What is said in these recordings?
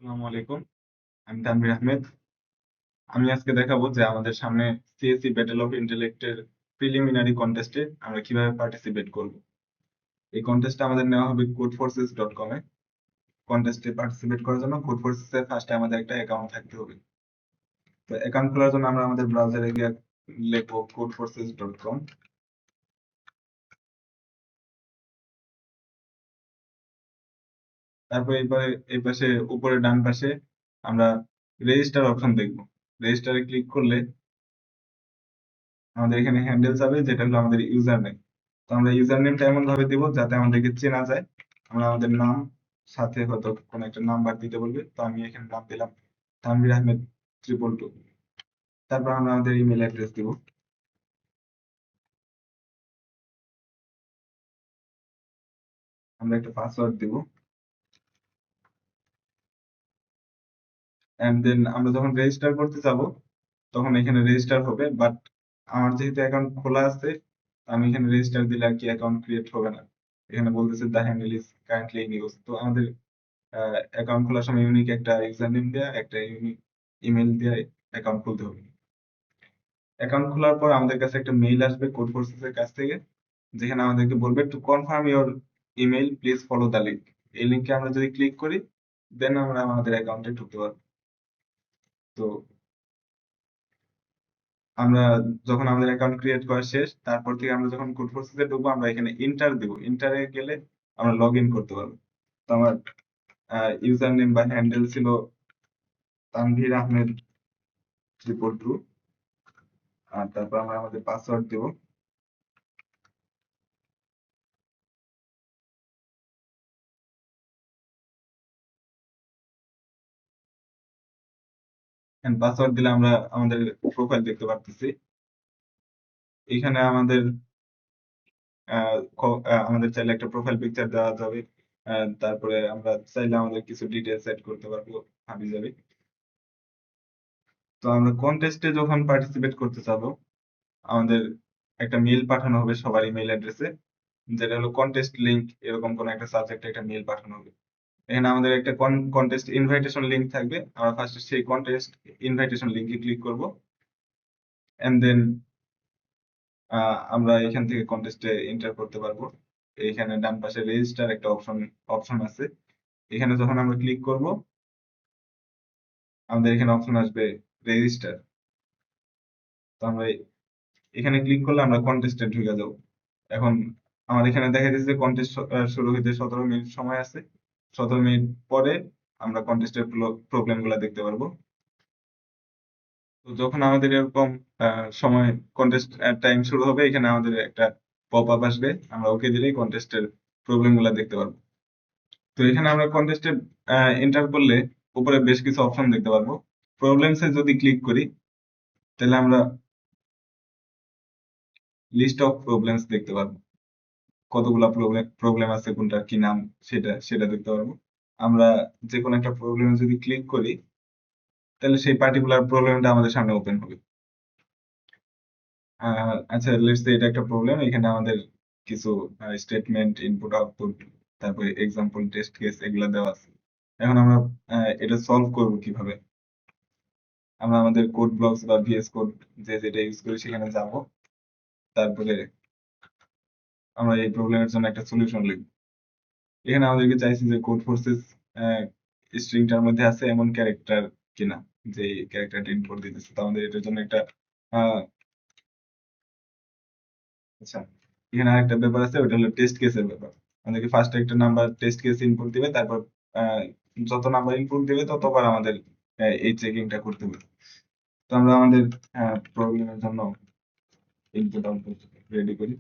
আসসালামু আলাইকুম। আমি তানভীর আহমেদ। আমি আজকে দেখাবো যে আমাদের সামনে সিএসসি ব্যাটল অফ ইন্টেলেক্টের প্রিলিমিনারি কন্টেস্টে আমরা কিভাবে পার্টিসিপেট করব। এই কন্টেস্টটা আমাদের নেওয়া হবে codeforces.com এ। কন্টেস্টে পার্টিসিপেট করার জন্য codeforces এর ফার্স্টে আমাদের একটা অ্যাকাউন্ট থাকতে হবে। তো অ্যাকাউন্ট খোলার জন্য আমরা আমাদের ব্রাউজারে গিয়ে লিখবো codeforces.com। তারপর এই পাশে উপরে ডান পাশে আমরা রেজিস্টার অপশন দেখবো। রেজিস্টারে ক্লিক করলে আমাদের এখানে হ্যান্ডেল যাবে, যেটা হলো আমাদের ইউজার নেম। তো আমরা ইউজার নেমটা এমন ভাবে দিব যাতে আমাদেরকে চেনা যায়। আমরা আমাদের নাম সাথে হয়তো কোনো একটা নাম্বার দিতে বলবে, তো আমি এখানে নাম দিলাম তানভীর আহমেদ 222। তারপর আমরা আমাদের ইমেল অ্যাড্রেস দিব। আমরা একটা পাসওয়ার্ড দিব, এন্ড দেন আমরা যখন রেজিস্টার করতে যাব তখন এখানে রেজিস্টার হবে। বাট আমার যেহেতু অ্যাকাউন্ট খোলা আছে, আমি এখানে রেজিস্টার দিলে আর কি অ্যাকাউন্ট ক্রিয়েট হবে না। এখানে বলতেছে the handle is currently in use. তো আমাদের অ্যাকাউন্ট খোলার সময় ইউনিক একটা ইউজার নেম দেওয়া, একটা ইউনিক ইমেল দিয়ে অ্যাকাউন্ট খুলতে হবে। অ্যাকাউন্ট খোলার পর আমাদের কাছে একটা মেইল আসবে কোড ফোর্সেস এর কাছ থেকে, যেখানে আমাদেরকে বলবে to confirm your email please follow the link. এই লিঙ্কে আমরা যদি ক্লিক করি দেন আমরা আমাদের অ্যাকাউন্টে ঢুকতে পারবো। তো আমরা যখন আমাদের অ্যাকাউন্ট ক্রিয়েট করা শেষ, তারপর থেকে আমরা যখন কোড ফোর্সেস এ ঢুকবো আমরা এখানে এন্টার দিব। এন্টারে গেলে আমরা লগ ইন করতে পারবো। তো আমার ইউজার নেম বা হ্যান্ডেল ছিল তানভীর আহমেদ 342। আর তারপর আমরা আমাদের পাসওয়ার্ড দিব। পাসওয়ার্ড দিলে আমরা আমাদের প্রোফাইল দেখতে পারতেছি। এখানে আমাদের আমাদের চাইলে একটা প্রোফাইল পিকচার দেওয়া যাবে। তারপরে আমরা চাইলে আমাদের কিছু ডিটেলস সেট করতে পারবো হাবি যাবে। তো আমরা কন্টেস্টে যখন পার্টিসিপেট করতে চাবো, আমাদের একটা মেইল পাঠানো হবে সবার ইমেল অ্যাড্রেসে, যেটা হলো কন্টেস্ট লিংক, এরকম কোন একটা সাবজেক্টে একটা মেইল পাঠানো হবে। এখানে আমাদের একটা কন্টেস্ট ইনভাইটেশন লিংক থাকবে। আমরা ফার্স্টে সেই কন্টেস্ট ইনভাইটেশন লিংকে ক্লিক করব, এন্ড দেন আমরা এখান থেকে কন্টেস্টে এন্টার করতে পারবো। এইখানে ডান পাশে রেজিস্টার একটা অপশন অপশন আছে। এখানে যখন আমরা ক্লিক করব আমাদের এখানে অপশন আসবে রেজিস্টার। তো আমরা এখানে ক্লিক করলে আমরা কন্টেস্টে ঢুকে যাব। এখন আমার এখানে দেখা যাচ্ছে কন্টেস্ট শুরু হইতে 17 মিনিট সময় আছে। 17 মিনিট পরে আমরা কন্টেস্টের প্রবলেম গুলা দেখতে পারবো। তো যখন আমাদের এরকম সময় কন্টেস্ট টাইম শুরু হবে, এখানে আমাদের একটা পপ আপ আসবে, আমরা ওকে দিলেই কন্টেস্টের প্রবলেম গুলা দেখতে পারবো। তো এখানে আমরা কন্টেস্টে এন্টার করলে উপরে বেশ কিছু অপশন দেখতে পারবো। প্রবলেমসে যদি ক্লিক করি তাহলে আমরা লিস্ট অফ প্রবলেমস দেখতে পারবো। কতগুলা প্রবলেম প্রবলেম আছে, কোনটার কি নাম, সেটা সেটা দেখতে পারবো। আমরা যে কোনো একটা প্রবলেমে যদি ক্লিক করি তাহলে সেই পার্টিকুলার প্রবলেমটা আমাদের সামনে ওপেন হবে। আচ্ছা, লেটস সে এটা একটা প্রবলেম। এখানে আমাদের কিছু স্টেটমেন্ট, ইনপুট আউটপুট, তারপরে এক্সাম্পল, টেস্ট কেস এগুলা দেওয়া আছে। এখন আমরা এটা সলভ করব কিভাবে? আমরা আমাদের কোড ব্লকস বা ভিএস কোড যে যেটা ইউজ করি সেখানে যাব। তারপরে আমরা এই প্রবলেমের জন্য একটা সলিউশন লিখব। এখানে আমাদেরকে চাইছে যে কোড ফোর্সেস স্ট্রিংটার মধ্যে আছে এমন ক্যারেক্টার কিনা, যে ক্যারেক্টারটা ইনপুট দিতেছে। তো আমাদের এটার জন্য একটা আহ, আচ্ছা, এখানে আরেকটা ব্যাপার আছে, ওটা হলো টেস্ট কেসের ব্যাপার। আমাদেরকে ফার্স্ট একটা নাম্বার টেস্ট কেস ইনপুট দিবে, তারপর আহ, যত নাম্বার ইনপুট দিবে ততবার আমাদের এই চেকিংটা করতে হবে। তো আমরা আমাদের প্রবলেমের জন্য ইনপুট আউটপুট রেডি করি।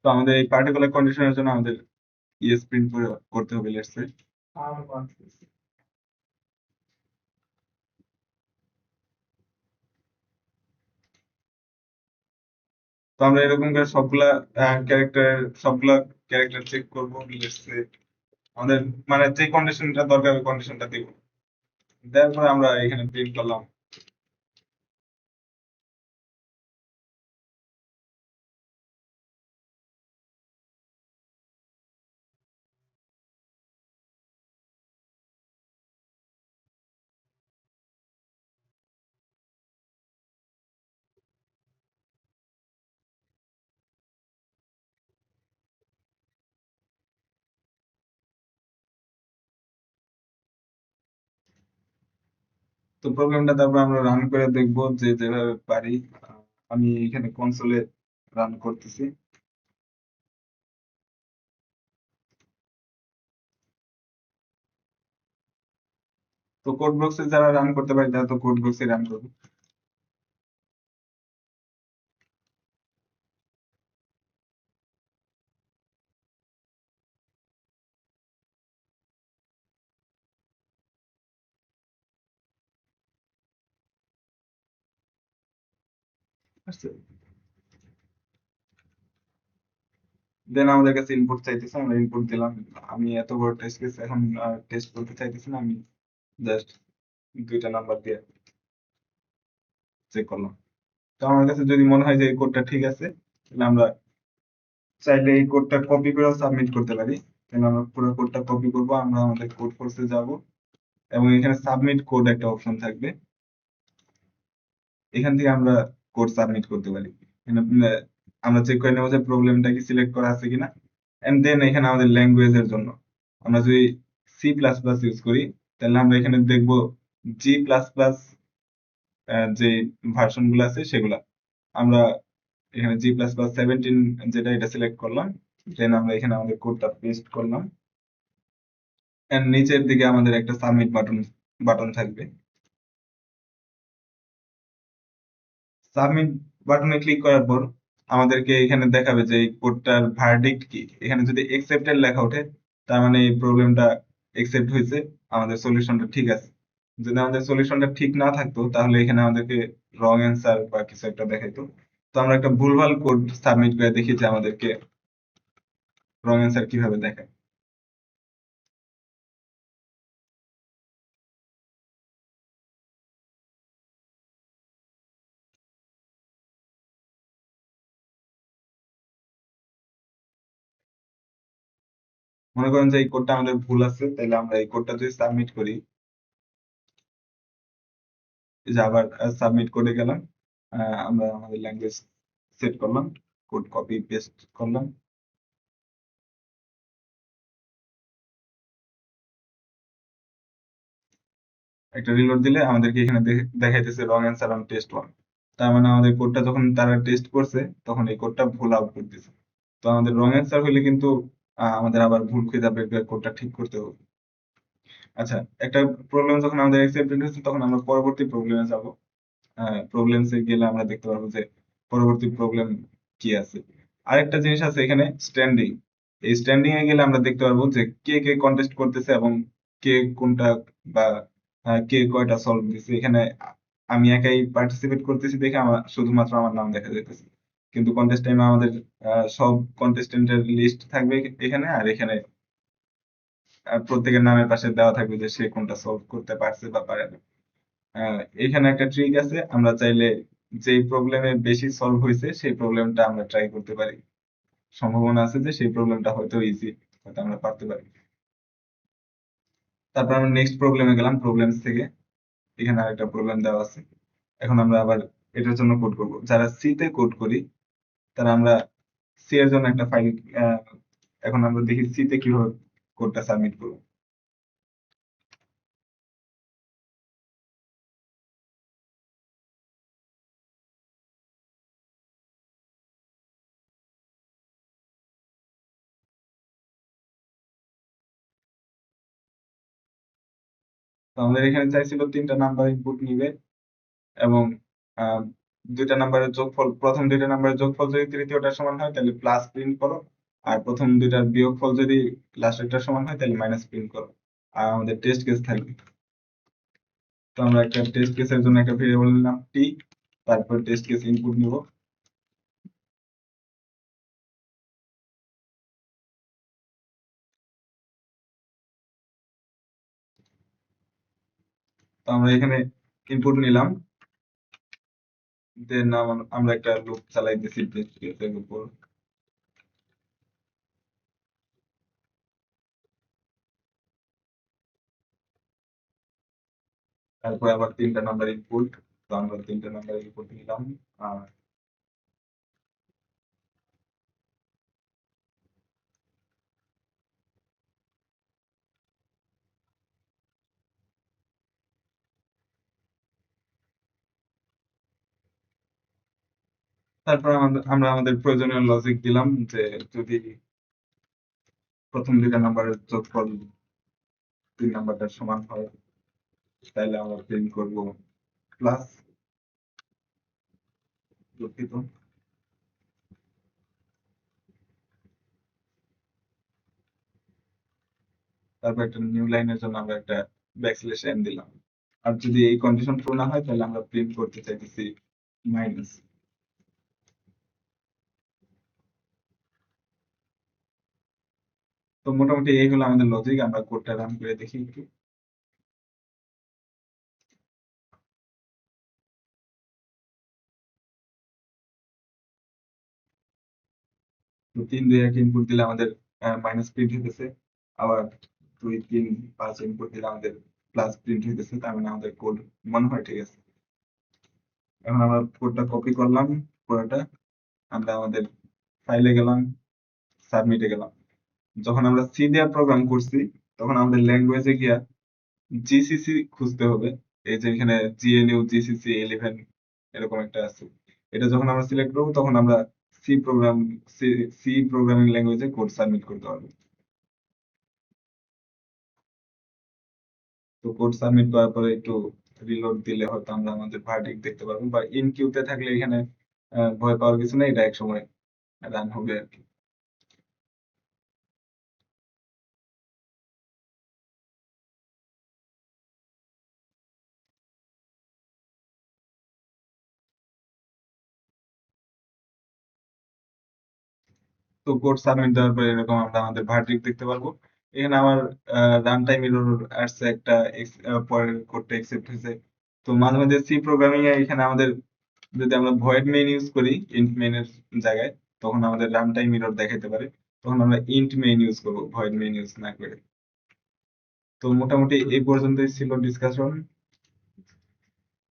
তো আমাদের এই পার্টিকুলার কন্ডিশনের জন্য আমাদের ইএস প্রিন্ট করতে হবে, লেটস সে। তো আমরা এরকম করে সবগুলা ক্যারেক্টার চেক করবো, লেটস সে আমাদের মানে যে কন্ডিশনটা দরকার ওই কন্ডিশনটা দিব, দেওয়ার পরে আমরা এখানে প্রিন্ট করলাম। তো প্রোগ্রামটা তারপর আমরা রান করে দেখবো যে যেভাবে পারি। আমি এখানে কনসোলে রান করতেছি। তো কোড বক্সে যারা রান করতে পারে তারা তো কোড বক্সে রান করবে। দেন আমাদের কাছে ইনপুট চাইতেছে, আমরা ইনপুট দিলাম। আমি এত বড় টেস্ট কেস এখন টেস্ট করতে চাইতেছি না, আমি জাস্ট দুইটা নাম্বার দিয়ে চেক করলাম। তো আমার কাছে যদি মনে হয় যে এই কোডটা ঠিক আছে, তাহলে আমরা চাইলে এই কোডটা কপি করে সাবমিট করতে পারি। তাহলে আমরা পুরো কোডটা কপি করব, আমরা আমাদের কোড ফোর্সে যাব এবং এখানে সাবমিট কোড একটা অপশন থাকবে, এখান থেকে আমরা কোড সাবমিট করতে পারি। এখানে, আমরা চেক করে নেবো যে প্রবলেমটা কি সিলেক্ট করা আছে কিনা। এন্ড দেন এখানে আমাদের ল্যাঙ্গুয়েজের জন্য আমরা যদি সি প্লাস প্লাস ইউজ করি, তাহলে আমরা এখানে দেখবো জি প্লাস প্লাস যে ভার্সন গুলো আছে সেগুলা। আমরা এখানে জি প্লাস প্লাস 17 যেটা, এটা সিলেক্ট করলাম। দেন আমরা এখানে আমাদের কোডটা পেস্ট করলাম। এন্ড নিচের দিকে আমাদের একটা সাবমিট বাটন বাটন থাকবে। সাবমিট বাটনে ক্লিক করার পর আমাদেরকে এখানে দেখাবে যে এই কোডটার ভার্ডিক্ট কি। এখানে যদি একসেপ্টেড লেখা ওঠে, তার মানে এই প্রবলেমটা একসেপ্ট হয়েছে, আমাদের সলিউশনটা ঠিক আছে। যদি আমাদের সলিউশনটা ঠিক না থাকতো তাহলে এখানে আমাদেরকে রং অ্যান্সার বা কিছু একটা দেখাইতো। তো আমরা একটা ভুলভাল কোড সাবমিট করে দেখি যে আমাদেরকে রং অ্যান্সার কিভাবে দেখায়। মনে করেন যে এই কোডটা আমাদের ভুল আছে, তাহলে আমরা এই কোডটা যদি সাবমিট করি, এই যে আবার সাবমিট করে গেলাম। আমরা আমাদের ল্যাঙ্গুয়েজ সেট করলাম, কোড কপি পেস্ট করলাম, একটা রিলোড দিলে আমাদেরকে এখানে দেখাইতেছে wrong answer on test one. তার মানে আমাদের কোডটা যখন তারা টেস্ট করছে তখন এই কোডটা ভুল আউটপুট দিছে। তো আমাদের রং অ্যান্সার হইলে কিন্তু আমাদের আবার ভুল খুঁজে বের করে কোডটা ঠিক করতে হবে। আচ্ছা, একটা প্রবলেম যখন আমাদের অ্যাকসেপ্টেড হয়েছে তখন আমরা পরবর্তী প্রবলেমে যাব। প্রবলেমসে গেলে আমরা দেখতে পারবো যে পরবর্তী প্রবলেম কি আছে। আরেকটা জিনিস আছে এখানে, স্ট্যান্ডিং। এই স্ট্যান্ডিং এ গেলে আমরা দেখতে পারবো যে কে কে কন্টেস্ট করতেছে এবং কে কোনটা বা কে কয়টা সলভ দিছে। এখানে আমি একাই পার্টিসিপেট করতেছি দেখে আমার শুধুমাত্র আমার নাম দেখা যাইতেছে, কিন্তু কন্টেস্ট টাইমে আমাদের সব কন্টেস্টেন্টের লিস্ট থাকবে এখানে। আর এখানে প্রত্যেকের নামের পাশে দেওয়া থাকবে যে সে কোনটা সলভ করতে পারছে বা পারে না। এখানে একটা ট্রিক আছে, আমরা চাইলে যেই প্রবলেমে বেশি সলভ হয়েছে সেই প্রবলেমটা আমরা ট্রাই করতে পারি। সম্ভাবনা আছে যে সেই প্রবলেমটা হয়তো ইজি, হয়তো আমরা পারতে পারি। তারপর আমরা নেক্সট প্রবলেমে গেলাম, প্রবলেমস থেকে এখানে আরেকটা প্রবলেম দেওয়া আছে। এখন আমরা আবার এটার জন্য কোড করব। যারা সি তে কোড করি তারা আমরা সি এর জন্য একটা ফাইল, এখন আমরা দেখি সি তে কিভাবে কোডটা সাবমিট করব। তো আমাদের এখানে চাইছিল 3টা নাম্বার ইনপুট নিবে এবং দুইটা নাম্বারের যোগফল, প্রথম দুইটা নাম্বারের যোগফল যদি তৃতীয়টার সমান হয় তাহলে প্লাস প্রিন্ট করো, আর প্রথম দুইটার বিয়োগফল যদি লাস্টেরটার সমান হয় তাহলে মাইনাস প্রিন্ট করো। আর আমাদের টেস্ট কেস থাকবে। তো আমরা একটা টেস্ট কেসের জন্য একটা ভেরিয়েবল নিলাম টি, তারপর টেস্ট কেস ইনপুট নিব। তো আমরা এখানে ইনপুট নিলাম, দেন আমরা একটা লুপ চালাইতেছি টেস্ট কেসের উপর। তারপর আবার তিনটা নাম্বার ইনপুট, তো আমরা তিনটা নাম্বার ইনপুট নিলাম। আর তারপর আমরা আমাদের প্রয়োজনীয় লজিক দিলাম যে যদি প্রথম দুইটা নাম্বারের যোগফল 3 নাম্বারটার সমান হয় তাহলে আমরা প্রিন্ট করব প্লাস, দুঃখিত। তারপর একটা নিউ লাইনের জন্য আমরা একটা ব্যাকস্ল্যাশ এন দিলাম। আর যদি এই কন্ডিশন ট্রু না হয় তাহলে আমরা প্রিন্ট করতে চাইতেছি মাইনাস। তো মোটামুটি এই হলো আমাদের লজিক। আমরা কোডটা রান করে দেখি একটু। তো 3 2 1 ইনপুট দিলে আমাদের মাইনাস প্রিন্ট হইতেছে, আবার 2 3 5 ইনপুট দিলে আমাদের প্লাস প্রিন্ট হইতেছে। তার মানে আমাদের কোড মনে হয় ঠিক আছে। এখন আমরা কোডটা কপি করলাম পুরোটা, আমরা আমাদের ফাইলে গেলাম, সাবমিটে গেলাম। যখন আমরা সি দিয়ে প্রোগ্রাম করছি তখন আমাদের ল্যাঙ্গুয়েজে গিয়া জিসিসি খুঁজতে হবে। এই যে এখানে জিএনইউ জিসিসি 11 এরকম একটা আছে। এটা যখন আমরা সিলেক্ট করবো তখন আমরা C program C C programming ল্যাঙ্গুয়েজে কোড সাবমিট করতে পারবো। তো কোড সাবমিট করার পরে একটু রিলোড দিলে হয়তো আমরা আমাদের ভার্ডিক্ট দেখতে পারবো, বা ইন কিউতে থাকলে এখানে ভয় পাওয়ার কিছু নেই, এটা এক সময় রান হবে আর কি। তো কোড সাবমিট দেওয়ার পরে এরকম আমরা আমাদের ভার্ডিক্ট দেখতে পারবো। এখানে আমার রান টাইম এরর আসছে একটা, পরের কোডটা একসেপ্ট হয়েছে। তো মাঝে মাঝে সি প্রোগ্রামিং এ এখানে আমাদের যদি আমরা ভয়েড মেইন ইউজ করি ইন্ট মেইন এর জায়গায়, তখন আমাদের রান টাইম এরর দেখাতে পারে। তখন আমরা ইন্ট মেইন ইউজ করবো, ভয়েড মেইন ইউজ না করে। তো মোটামুটি এই পর্যন্তই ছিল discussion.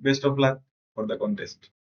Best of luck for the contest.